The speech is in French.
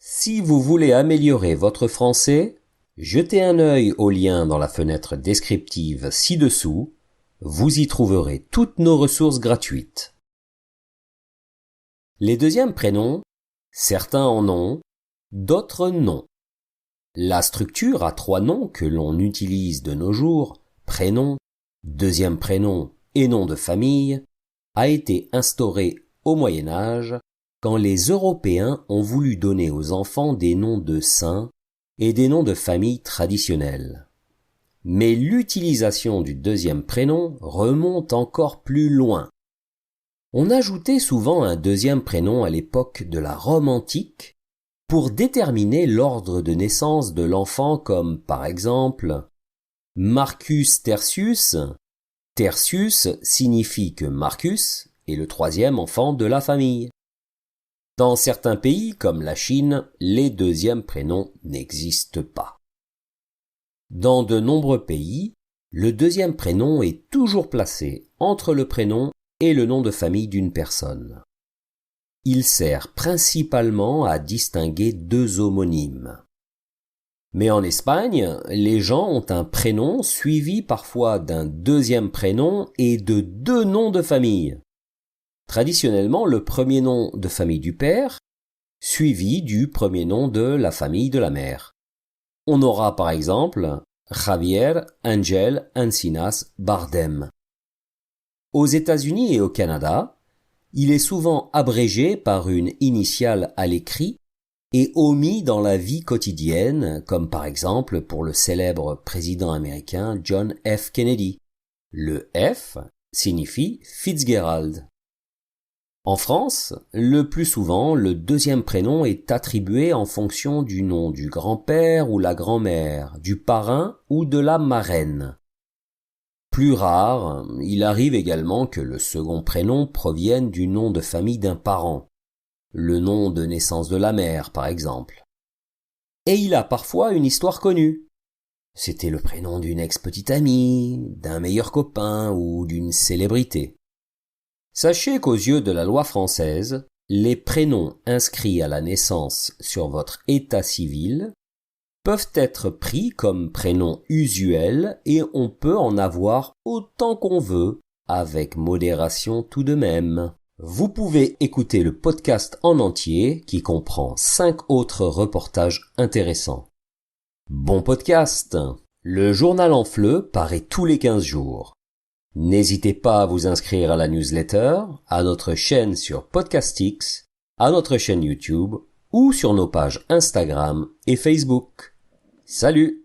Si vous voulez améliorer votre français, jetez un œil au lien dans la fenêtre descriptive ci-dessous, vous y trouverez toutes nos ressources gratuites. Les deuxièmes prénoms, certains en ont, d'autres non. La structure à 3 noms que l'on utilise de nos jours, prénom, deuxième prénom et nom de famille, a été instaurée au Moyen Âge quand les Européens ont voulu donner aux enfants des noms de saints et des noms de famille traditionnels. Mais l'utilisation du deuxième prénom remonte encore plus loin. On ajoutait souvent un deuxième prénom à l'époque de la Rome antique pour déterminer l'ordre de naissance de l'enfant comme par exemple Marcus Tertius. Tertius signifie que Marcus est le troisième enfant de la famille. Dans certains pays, comme la Chine, les deuxièmes prénoms n'existent pas. Dans de nombreux pays, le deuxième prénom est toujours placé entre le prénom et le nom de famille d'une personne. Il sert principalement à distinguer 2 homonymes. Mais en Espagne, les gens ont un prénom suivi parfois d'un deuxième prénom et de 2 noms de famille. Traditionnellement, le premier nom de famille du père, suivi du premier nom de la famille de la mère. On aura par exemple Javier Ángel Encinas Bardem. Aux États-Unis et au Canada, il est souvent abrégé par une initiale à l'écrit et omis dans la vie quotidienne, comme par exemple pour le célèbre président américain John F. Kennedy. Le F signifie Fitzgerald. En France, le plus souvent, le deuxième prénom est attribué en fonction du nom du grand-père ou la grand-mère, du parrain ou de la marraine. Plus rare, il arrive également que le second prénom provienne du nom de famille d'un parent, le nom de naissance de la mère par exemple. Et il a parfois une histoire connue. C'était le prénom d'une ex-petite amie, d'un meilleur copain ou d'une célébrité. Sachez qu'aux yeux de la loi française, les prénoms inscrits à la naissance sur votre état civil peuvent être pris comme prénoms usuels et on peut en avoir autant qu'on veut, avec modération tout de même. Vous pouvez écouter le podcast en entier qui comprend 5 autres reportages intéressants. Bon podcast! Le journal en fleu paraît tous les 15 jours. N'hésitez pas à vous inscrire à la newsletter, à notre chaîne sur Podcastix, à notre chaîne YouTube ou sur nos pages Instagram et Facebook. Salut!